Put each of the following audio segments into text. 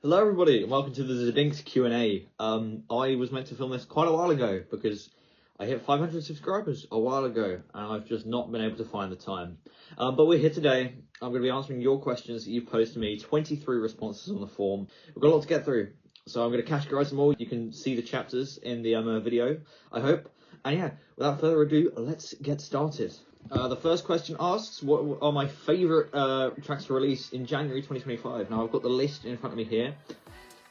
Hello everybody and welcome to the ZDinks Q&A. I was meant to film this quite a while ago because I hit 500 subscribers a while ago and I've just not been able to find the time. But we're here today. I'm going to be answering your questions that you've posted to me, 23 responses on the form. We've got a lot to get through, so I'm going to categorize them all. You can see the chapters in the video, I hope. And yeah, without further ado, let's get started. The first question asks, what are my favourite tracks to release in January 2025? Now, I've got the list in front of me here.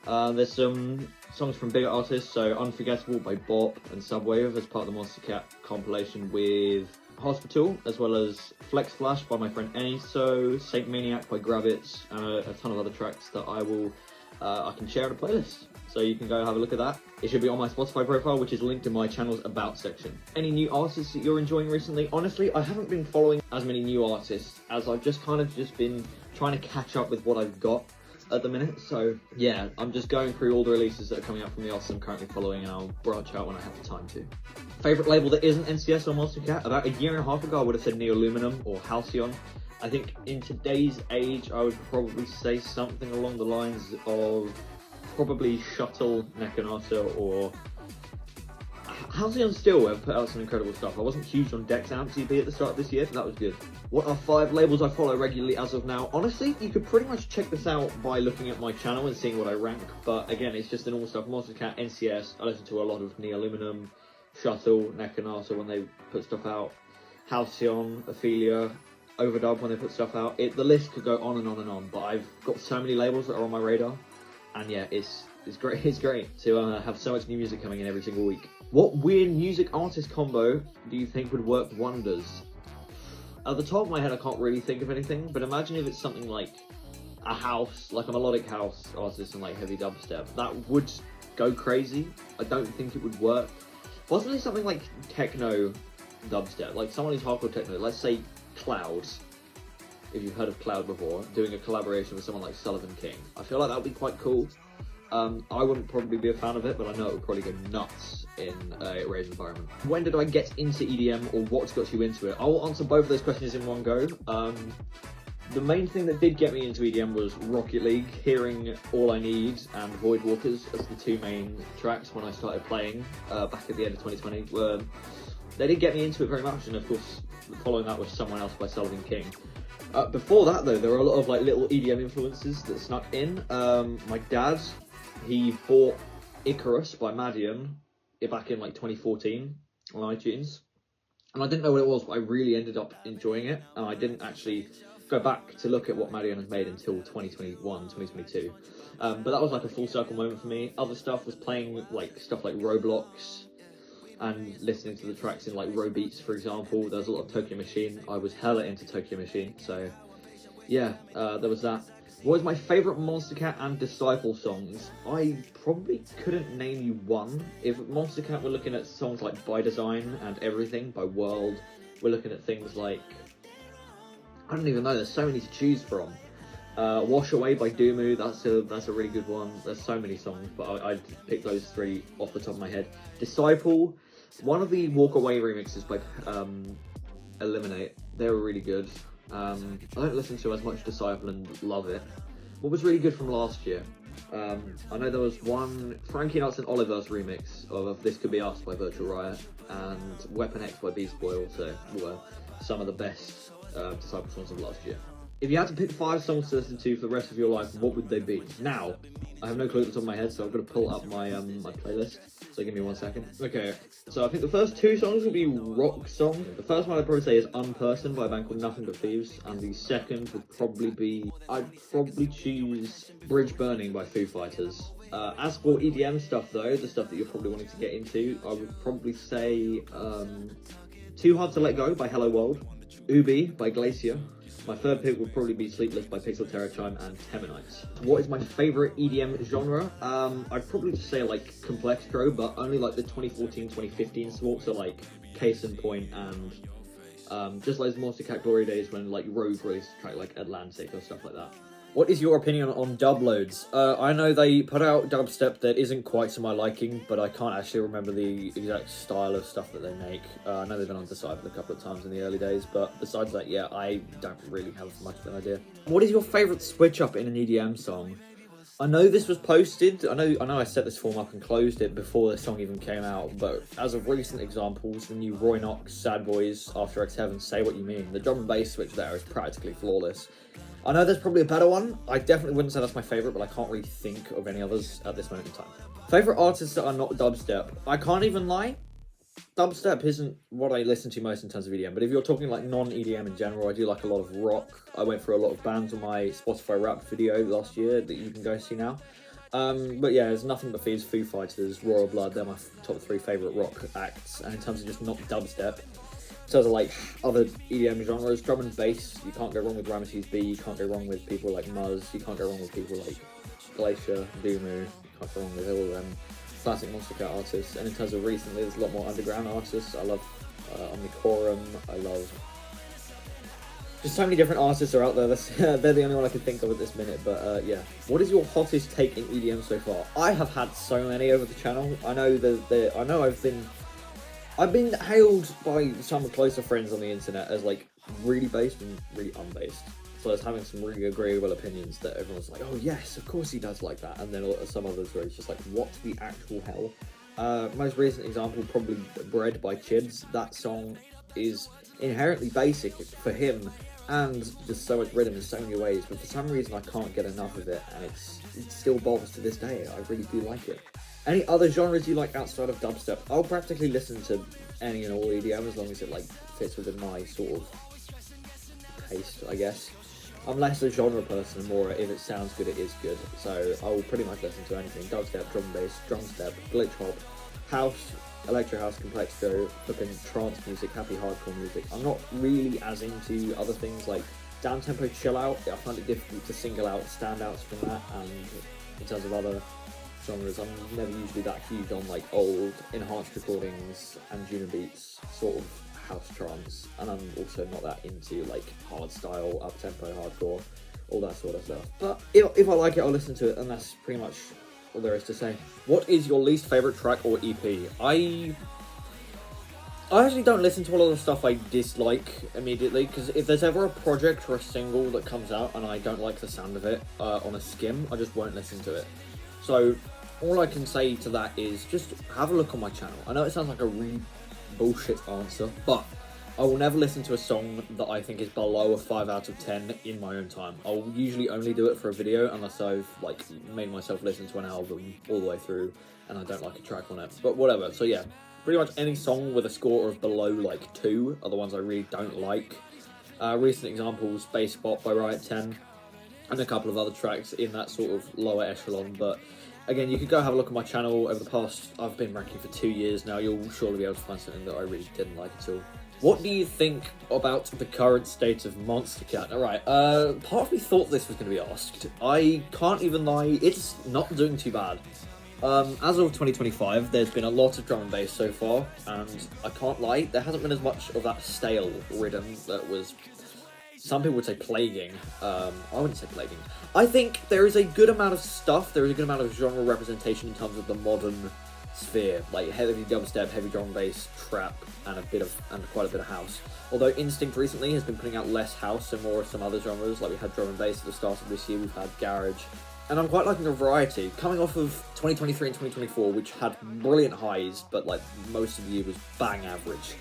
There's some songs from bigger artists, so Unforgettable by Bop and Subwave as part of the Monster Cat compilation with Hospital, as well as Flex Flash by my friend Eniso, Saint Maniac by Grabbits, and a ton of other tracks that I can share in a playlist. So you can go have a look at that. It should be on my Spotify profile, which is linked in my channel's About section. Any new artists that you're enjoying recently? Honestly, I haven't been following as many new artists as I've just been trying to catch up with what I've got at the minute. So yeah, I'm just going through all the releases that are coming up from the artists I'm currently following, and I'll branch out when I have the time to. Favourite label that isn't NCS or Monster Cat? About a year and a half ago, I would have said Neoluminum or Halcyon. I think in today's age, I would probably say something along the lines of probably Shuttle, Nekanata, or Halcyon still have put out some incredible stuff. I wasn't huge on Dex Amps EP at the start of this year, so that was good. What are 5 labels I follow regularly as of now? Honestly, you could pretty much check this out by looking at my channel and seeing what I rank, but again, it's just the normal stuff. Monster Cat, NCS, I listen to a lot of Neoluminum, Shuttle, Nekanata when they put stuff out, Halcyon, Ophelia, Overdub when they put stuff out. The list could go on and on and on, but I've got so many labels that are on my radar. And yeah, it's great. It's great to have so much new music coming in every single week. What weird music artist combo do you think would work wonders? At the top of my head, I can't really think of anything, but imagine if it's something like a house, like a melodic house artist and like heavy dubstep. That would go crazy. I don't think it would work. Possibly something like techno dubstep, like someone who's hardcore techno. Let's say Clouds. If you've heard of Cloud before, doing a collaboration with someone like Sullivan King. I feel like that would be quite cool. I wouldn't probably be a fan of it, but I know it would probably go nuts in a rave environment. When did I get into EDM, or what's got you into it? I will answer both of those questions in one go. The main thing that did get me into EDM was Rocket League, hearing All I Need and Voidwalkers as the 2 main tracks when I started playing back at the end of 2020. They did get me into it very much, and of course, following that was Someone Else by Sullivan King. Before that though, there were a lot of like little EDM influences that snuck in. My dad, he bought Icarus by Madian back in like 2014 on iTunes, and I didn't know what it was, but I really ended up enjoying it, and I didn't actually go back to look at what Madian has made until 2021, 2022. But that was like a full circle moment for me. Other stuff was playing like stuff like Roblox, and listening to the tracks in like Row Beats, for example. There was a lot of Tokyo Machine. I was hella into Tokyo Machine, so yeah, there was that. What was my favourite Monster Cat and Disciple songs? I probably couldn't name you one. If Monster Cat were looking at songs like By Design and Everything by World, we're looking at things like, I don't even know, there's so many to choose from. Wash Away by Doomu, that's a really good one. There's so many songs, but I'd pick those 3 off the top of my head. Disciple, one of the Walk Away remixes by Eliminate, they were really good. I don't listen to as much Disciple and love it. What was really good from last year? I know there was one Frankie Nuts and Oliver's remix of This Could Be Us by Virtual Riot, and Weapon X by Beast Boy also were some of the best Disciple songs of last year. If you had to pick 5 songs to listen to for the rest of your life, what would they be? Now, I have no clue at the top of my head, so I've got to pull up my my playlist. So give me 1 second. Okay, so I think the first 2 songs would be rock songs. The first one I'd probably say is Unperson by a band called Nothing But Thieves, and the second would probably be, I'd probably choose Bridge Burning by Foo Fighters. As for EDM stuff though, the stuff that you're probably wanting to get into, I would probably say Too Hard to Let Go by Hello World, Ubi by Glacier. My third pick would probably be Sleepless by Pixel Terror Chime and Temenites. What is my favourite EDM genre? I'd probably just say like Complextro, but only like the 2014-2015 sort, so like Case in Point and just like Monster Cat Glory days when like Rogue released a track like Atlantic or stuff like that. What is your opinion on dub loads? I know they put out dubstep that isn't quite to my liking, but I can't actually remember the exact style of stuff that they make. I know they've been on Disciple a couple of times in the early days, but besides that, yeah, I don't really have much of an idea. What is your favourite switch up in an EDM song? I know this was posted, I know I set this form up and closed it before the song even came out, but as of recent examples, the new Roy Knox, Sad Boys, After X7, Say What You Mean, the drum and bass switch there is practically flawless. I know there's probably a better one. I definitely wouldn't say that's my favourite, but I can't really think of any others at this moment in time. Favourite artists that are not dubstep? I can't even lie. Dubstep isn't what I listen to most in terms of EDM, but if you're talking like non-EDM in general, I do like a lot of rock. I went through a lot of bands on my Spotify Wrapped video last year that you can go see now. But yeah, there's nothing but these Foo Fighters, Royal Blood, they're my top 3 favourite rock acts. And in terms of just not dubstep, in terms of like other EDM genres, drum and bass, you can't go wrong with Ramesses B, you can't go wrong with people like Muzz, you can't go wrong with people like Glacier, Doomu, you can't go wrong with all of them. Classic Monstercat artists, and in terms of recently, there's a lot more underground artists. I love Omnicorum, I love just so many different artists are out there. They're the only one I can think of at this minute, but yeah. What is your hottest take in EDM so far? I have had so many over the channel. I know I've been hailed by some closer friends on the internet as like really based and really unbased. So I was having some really agreeable opinions that everyone's like, oh yes, of course he does like that. And then some others where it's just like, what the actual hell? Most recent example, probably Bread by Chibs. That song is inherently basic for him and just so much rhythm in so many ways. But for some reason, I can't get enough of it. And it still bothers to this day. I really do like it. Any other genres you like outside of dubstep? I'll practically listen to any and all EDM as long as it like fits within my sort of taste, I guess. I'm less a genre person and more if it sounds good, it is good. So I will pretty much listen to anything. Dubstep, drum and bass, drum step, glitch hop, house, electro house, complexo, flipping trance music, happy hardcore music. I'm not really as into other things like down tempo chill out. I find it difficult to single out standouts from that, and in terms of other genres, I'm never usually that huge on like old enhanced recordings and Juno beats sort of house trance, and I'm also not that into like hard style, up tempo, hardcore, all that sort of stuff. But if I like it, I'll listen to it, and that's pretty much all there is to say. What is your least favourite track or EP? I actually don't listen to a lot of the stuff I dislike immediately, because if there's ever a project or a single that comes out and I don't like the sound of it on a skim, I just won't listen to it. So all I can say to that is just have a look on my channel. I know it sounds like a really bullshit answer, but I will never listen to a song that I think is below a 5 out of 10 in my own time. I'll usually only do it for a video unless I've like made myself listen to an album all the way through and I don't like a track on it. But whatever, so yeah, pretty much any song with a score of below like 2 are the ones I really don't like. Recent examples, Bass Bop by Riot 10 and a couple of other tracks in that sort of lower echelon, but again, you could go have a look at my channel. Over the past, I've been ranking for 2 years now. You'll surely be able to find something that I really didn't like at all. What do you think about the current state of Monstercat? Alright, part of me thought this was going to be asked. I can't even lie, it's not doing too bad. As of 2025, there's been a lot of drum and bass so far, and I can't lie, there hasn't been as much of that stale rhythm that was, some people would say plaguing. I wouldn't say plaguing. I think there is a good amount of stuff, there is a good amount of genre representation in terms of the modern sphere, like heavy dubstep, heavy drum and bass, trap, and quite a bit of house. Although Instinct recently has been putting out less house and more of some other genres, like we had drum and bass at the start of this year, we've had garage, and I'm quite liking the variety. Coming off of 2023 and 2024, which had brilliant highs, but like most of the year was bang average.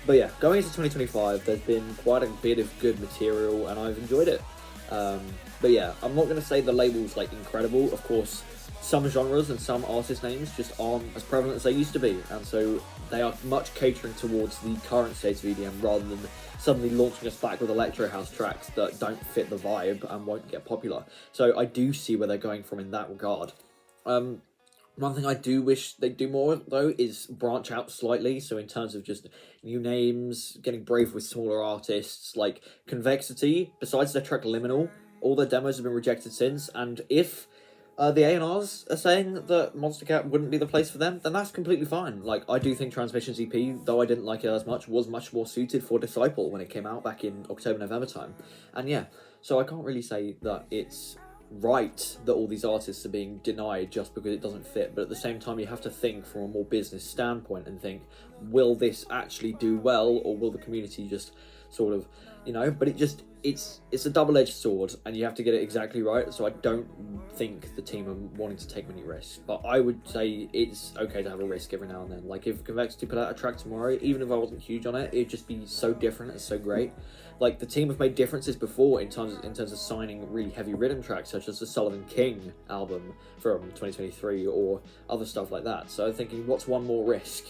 But yeah, going into 2025, there's been quite a bit of good material, and I've enjoyed it. But yeah, I'm not going to say the label's like incredible. Of course, some genres and some artist names just aren't as prevalent as they used to be, and so they are much catering towards the current state of EDM rather than suddenly launching us back with electro house tracks that don't fit the vibe and won't get popular. So I do see where they're going from in that regard. One thing I do wish they'd do more, though, is branch out slightly. So in terms of just new names, getting brave with smaller artists, like Convexity, besides their track Liminal, all their demos have been rejected since, and if the A&Rs are saying that Monstercat wouldn't be the place for them, then that's completely fine. Like, I do think Transmissions EP, though I didn't like it as much, was much more suited for Disciple when it came out back in October, November time. And yeah, so I can't really say that it's right that all these artists are being denied just because it doesn't fit, but at the same time you have to think from a more business standpoint and think, will this actually do well, or will the community just sort of, you know, but it just it's a double-edged sword, and you have to get it exactly right. So I don't think the team are wanting to take many risks, but I would say it's okay to have a risk every now and then. Like if Convexity put out a track tomorrow, even if I wasn't huge on it, it'd just be so different and so great. Like the team have made differences before in terms of signing really heavy rhythm tracks, such as the Sullivan King album from 2023 or other stuff like that. So I'm thinking, what's one more risk?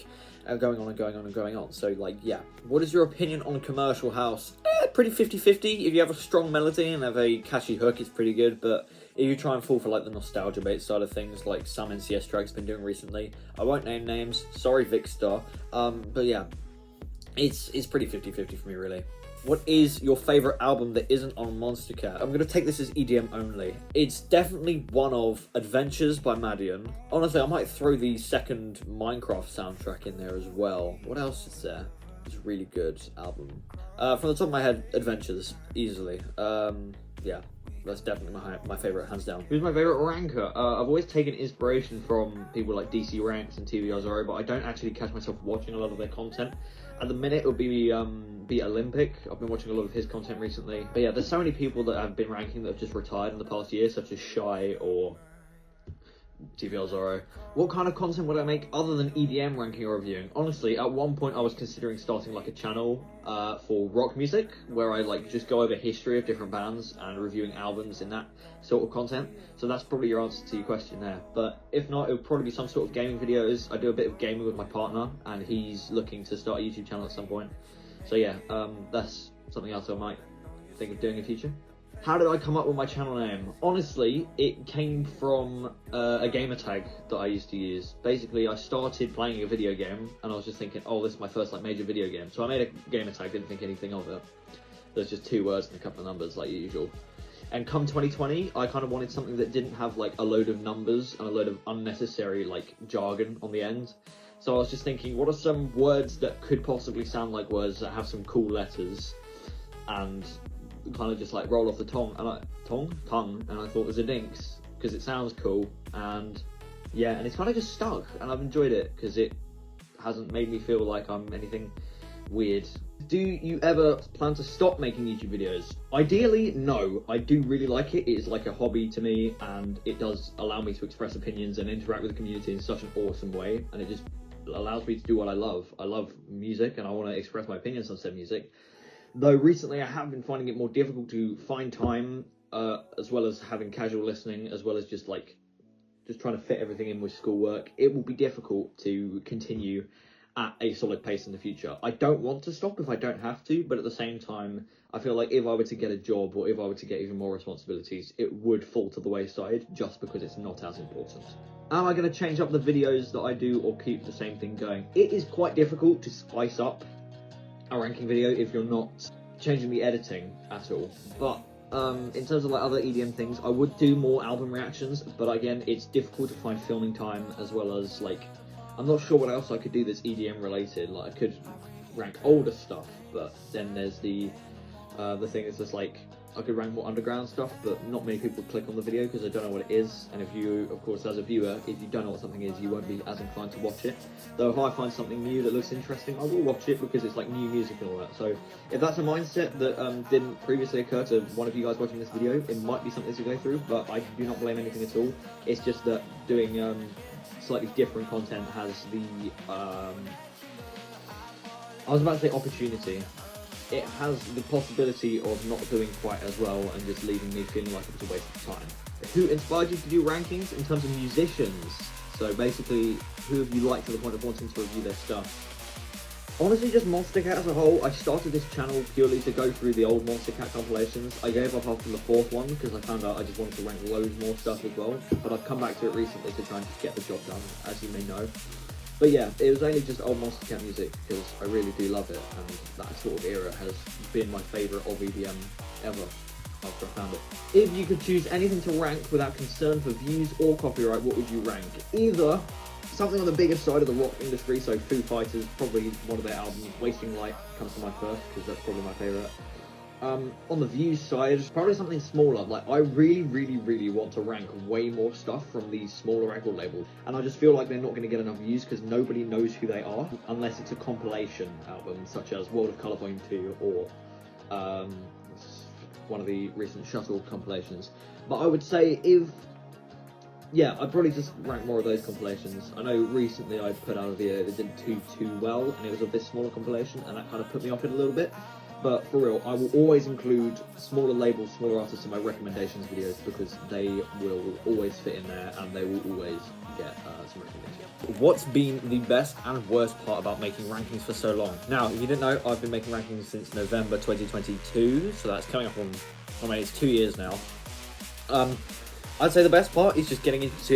Going on and going on and going on. So like, yeah, what is your opinion on Commercial House? Pretty 50-50. If you have a strong melody and have a catchy hook, it's pretty good. But if you try and fall for like the nostalgia bait side of things, like some NCS tracks been doing recently, I won't name names, sorry Vicstar, but yeah, it's pretty 50-50 for me, really. What is your favourite album that isn't on Monster Cat? I'm going to take this as EDM only. It's definitely one of Adventures by Madian. Honestly, I might throw the second Minecraft soundtrack in there as well. What else is there? It's a really good album. From the top of my head, Adventures, easily. Yeah, that's definitely my favourite, hands down. Who's my favourite ranker? I've always taken inspiration from people like ExoRanks and TVRZero, but I don't actually catch myself watching a lot of their content. At the minute, it would be Olimpic. I've been watching a lot of his content recently. But yeah, there's so many people that have been ranking that have just retired in the past year, such as Shy or TVRZero. What kind of content would I make other than EDM ranking or reviewing? Honestly, at one point I was considering starting like a channel for rock music, where I like just go over history of different bands and reviewing albums in that sort of content. So that's probably your answer to your question there. But if not, it would probably be some sort of gaming videos. I do a bit of gaming with my partner, and he's looking to start a YouTube channel at some point. So yeah, that's something else I might think of doing in the future. How did I come up with my channel name? Honestly, it came from a gamer tag that I used to use. Basically, I started playing a video game, and I was just thinking, oh, this is my first like major video game. So I made a gamer tag, didn't think anything of it. There's just 2 words and a couple of numbers, like usual. And come 2020, I kind of wanted something that didn't have like a load of numbers and a load of unnecessary like jargon on the end. So I was just thinking, what are some words that could possibly sound like words that have some cool letters and kind of just like roll off the tongue, and and I thought it was a Dinks because it sounds cool, and yeah, and it's kind of just stuck, and I've enjoyed it because it hasn't made me feel like I'm anything weird. Do you ever plan to stop making YouTube videos? Ideally, no. I do really like it. It is like a hobby to me, and it does allow me to express opinions and interact with the community in such an awesome way, and it just allows me to do what I love. I love music, and I want to express my opinions on said music. Though recently I have been finding it more difficult to find time, as well as having casual listening, as well as just trying to fit everything in with schoolwork. It will be difficult to continue at a solid pace in the future. I don't want to stop if I don't have to, but at the same time, I feel like if I were to get a job or if I were to get even more responsibilities, it would fall to the wayside just because it's not as important. Am I going to change up the videos that I do or keep the same thing going? It is quite difficult to spice up a ranking video if you're not changing the editing at all, but in terms of like other EDM things, I would do more album reactions, but again, it's difficult to find filming time, as well as like I'm not sure what else I could do that's EDM related. Like I could rank older stuff, but then there's the thing is just like I could rank more underground stuff, but not many people click on the video because they don't know what it is. And if you, of course, as a viewer, if you don't know what something is, you won't be as inclined to watch it. Though if I find something new that looks interesting, I will watch it because it's like new music and all that. So if that's a mindset that didn't previously occur to one of you guys watching this video, it might be something to go through, but I do not blame anything at all. It's just that doing slightly different content has the, I was about to say opportunity. It has the possibility of not doing quite as well and just leaving me feeling like it was a waste of time. Who inspired you to do rankings in terms of musicians? So basically, who have you liked to the point of wanting to review their stuff? Honestly, just Monster Cat as a whole. I started this channel purely to go through the old Monster Cat compilations. I gave up after the 4th one because I found out I just wanted to rank loads more stuff as well. But I've come back to it recently to try and just get the job done, as you may know. But yeah, it was only just old Monster Cat music because I really do love it, and that sort of era has been my favourite of EDM ever after I found it. If you could choose anything to rank without concern for views or copyright, what would you rank? Either something on the bigger side of the rock industry, so Foo Fighters, probably one of their albums, Wasting Light comes to my first because that's probably my favourite. On the views side, probably something smaller. Like, I really want to rank way more stuff from these smaller record labels, and I just feel like they're not going to get enough views because nobody knows who they are unless it's a compilation album such as World of Colour Volume 2 or one of the recent shuttle compilations. But I would say yeah, I'd probably just rank more of those compilations. I know recently I put out a video that didn't do too well, and it was a bit smaller compilation, and that kind of put me off it a little bit. But for real, I will always include smaller labels, smaller artists in my recommendations videos, because they will always fit in there, and they will always get some recommendations. What's been the best and worst part about making rankings for so long? Now, if you didn't know, I've been making rankings since November 2022, so that's coming up on, I mean, it's 2 years now. I'd say the best part is just getting to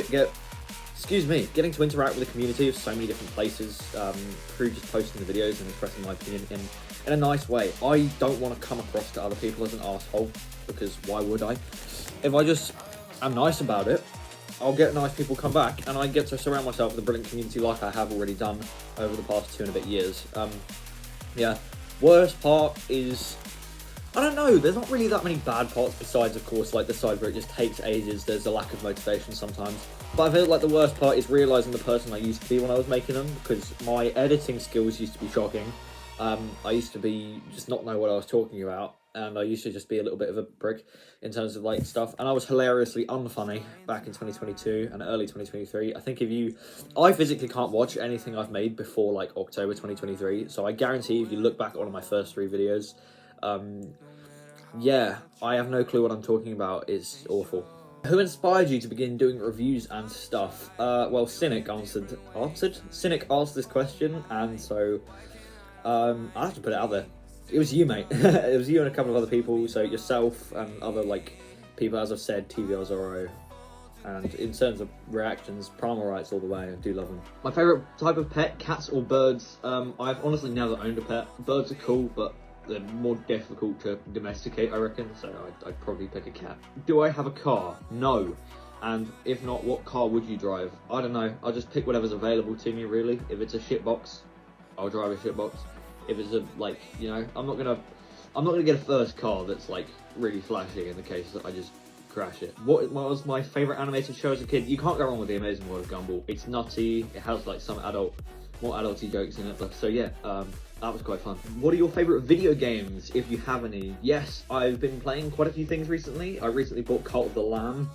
interact with the community of so many different places through just posting the videos and expressing my opinion in a nice way. I don't want to come across to other people as an asshole, because why would I? If I just am nice about it, I'll get nice people come back, and I get to surround myself with a brilliant community like I have already done over the past 2 and a bit years. Yeah, worst part is, I don't know, there's not really that many bad parts besides, of course, like the side where it just takes ages, there's a lack of motivation sometimes. But I feel like the worst part is realising the person I used to be when I was making them, because my editing skills used to be shocking. I used to just not know what I was talking about, and I used to just be a little bit of a prick in terms of like stuff, and I was hilariously unfunny back in 2022 and early 2023. I physically can't watch anything I've made before like October 2023, so I guarantee if you look back on my first 3 videos, yeah, I have no clue what I'm talking about. It's awful. Who inspired you to begin doing reviews and stuff? Well, Cynik Cynik asked this question, and so I have to put it out there. It was you, mate. It was you and a couple of other people. So yourself and other like people, as I've said, TVR Zorro. And in terms of reactions, primal rights all the way. I do love them. My favourite type of pet, cats or birds? I've honestly never owned a pet. Birds are cool, but they're more difficult to domesticate, I reckon, so I'd probably pick a cat. Do I have a car? No. And if not, what car would you drive? I don't know. I'll just pick whatever's available to me, really. If it's a shitbox, I'll drive a shitbox. If it's a, like, you know, I'm not gonna get a first car that's like really flashy in the case that I just crash it. What was my favourite animated show as a kid? You can't go wrong with The Amazing World of Gumball. It's nutty. It has like some more adulty jokes in it. So yeah, that was quite fun. What are your favourite video games, if you have any? Yes, I've been playing quite a few things recently. I recently bought Cult of the Lamb,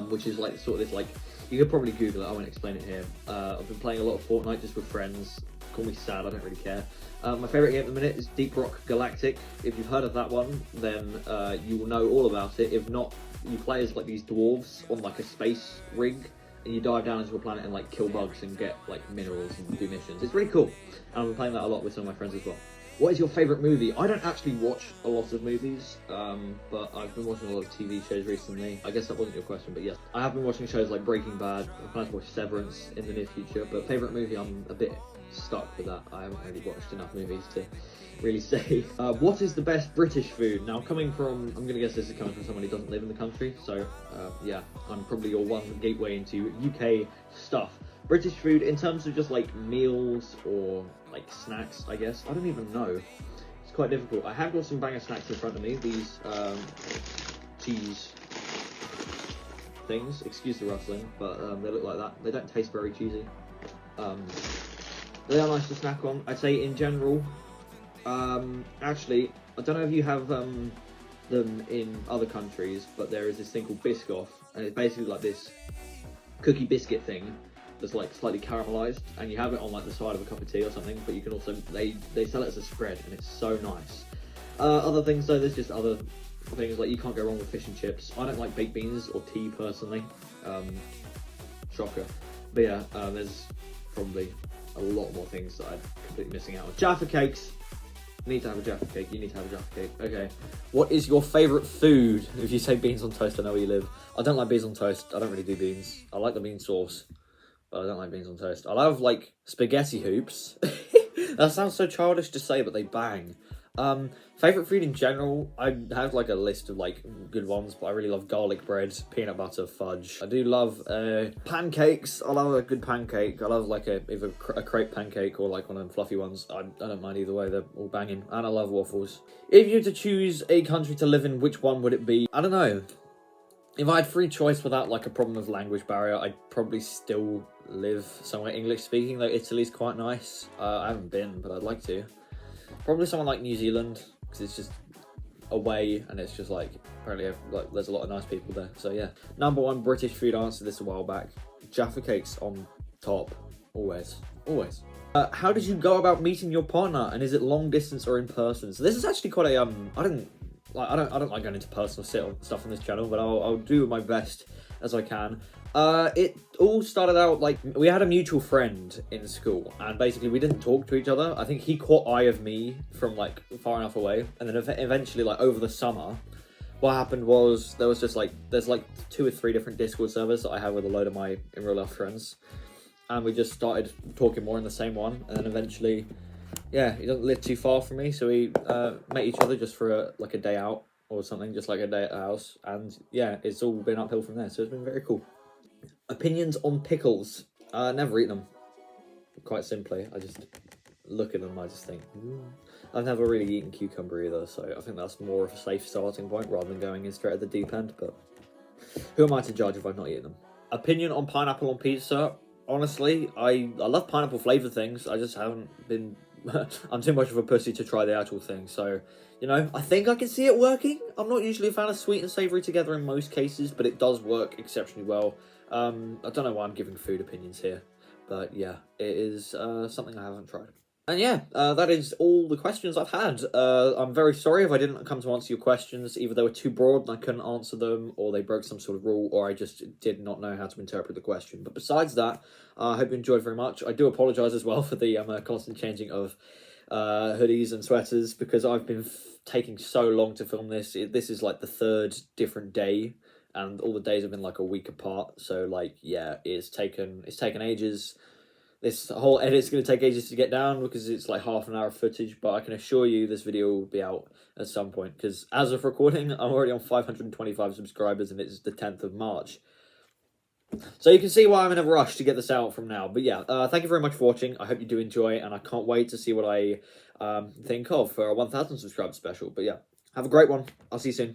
which is like sort of this like, you could probably Google it, I won't explain it here. I've been playing a lot of Fortnite just with friends. Call me sad, I don't really care. My favourite game at the minute is Deep Rock Galactic. If you've heard of that one, then you will know all about it. If not, you play as like these dwarves on like a space rig, and you dive down into a planet and like kill bugs and get like minerals and do missions. It's really cool, and I've been playing that a lot with some of my friends as well. What is your favourite movie? I don't actually watch a lot of movies, but I've been watching a lot of TV shows recently. I guess that wasn't your question, but yes. I have been watching shows like Breaking Bad. I plan to watch Severance in the near future, but favourite movie, I'm a bit stuck with that. I haven't really watched enough movies to really say. What is the best British food? Now, I'm gonna guess this is coming from someone who doesn't live in the country, so yeah, I'm probably your one gateway into UK stuff. British food in terms of just like meals or like snacks, I guess. I don't even know. It's quite difficult. I have got some banger snacks in front of me. These cheese things. Excuse the rustling, but they look like that. They don't taste very cheesy. They are nice to snack on. I'd say in general. Actually, I don't know if you have them in other countries, but there is this thing called Biscoff, and it's basically like this cookie biscuit thing that's like slightly caramelized, and you have it on like the side of a cup of tea or something, but you can also, they sell it as a spread, and it's so nice. Other things though, there's just other things, like you can't go wrong with fish and chips. I don't like baked beans or tea personally, shocker. But yeah, there's probably a lot more things that I'm completely missing out on. Jaffa cakes. Need to have a Jaffa cake. You need to have a Jaffa cake. Okay. What is your favourite food? If you say beans on toast, I know where you live. I don't like beans on toast. I don't really do beans. I like the bean sauce, but I don't like beans on toast. I love like spaghetti hoops. That sounds so childish to say, but they bang. Favourite food in general, I have like a list of like good ones, but I really love garlic bread, peanut butter, fudge. I do love pancakes. I love a good pancake. I love like either a crepe pancake or like one of them fluffy ones. I don't mind either way, they're all banging. And I love waffles. If you were to choose a country to live in, which one would it be? I don't know. If I had free choice without like a problem of language barrier, I'd probably still live somewhere English speaking, though Italy's quite nice. I haven't been, but I'd like to. Probably someone like New Zealand, because it's just away, and it's just like apparently like there's a lot of nice people there. So yeah, #1 British food answer this a while back. Jaffa cakes on top, always. How did you go about meeting your partner, and is it long distance or in person? So this is actually quite a I don't like going into personal stuff on this channel, but I'll do my best as I can. It all started out like we had a mutual friend in school, and basically we didn't talk to each other. I think he caught eye of me from like far enough away, and then eventually like over the summer, what happened was there was just like there's like 2 or 3 different Discord servers that I have with a load of my in real life friends, and we just started talking more in the same one, and then eventually, yeah, he doesn't live too far from me, so we met each other just for like a day out or something, just like a day at the house, and yeah, it's all been uphill from there. So it's been very cool. Opinions on pickles? Never eat them. Quite simply, I just look at them. I just think. I've never really eaten cucumber either, so I think that's more of a safe starting point rather than going in straight at the deep end. But who am I to judge if I've not eaten them? Opinion on pineapple on pizza? Honestly, I love pineapple flavoured things. I just haven't been. I'm too much of a pussy to try the actual thing. So, you know, I think I can see it working. I'm not usually a fan of sweet and savoury together in most cases, but it does work exceptionally well. I don't know why I'm giving food opinions here, but yeah, it is something I haven't tried. And yeah, that is all the questions I've had. I'm very sorry if I didn't come to answer your questions. Either they were too broad and I couldn't answer them, or they broke some sort of rule, or I just did not know how to interpret the question. But besides that, I hope you enjoyed very much. I do apologise as well for the constant changing of hoodies and sweaters, because I've been taking so long to film this. This is like the 3rd different day, and all the days have been like a week apart. So like, yeah, it's taken ages. This whole edit's going to take ages to get down because it's like half an hour of footage, but I can assure you this video will be out at some point, because as of recording, I'm already on 525 subscribers and it's the 10th of March. So you can see why I'm in a rush to get this out from now. But yeah, thank you very much for watching. I hope you do enjoy, and I can't wait to see what I think of for a 1,000 subscriber special. But yeah, have a great one. I'll see you soon.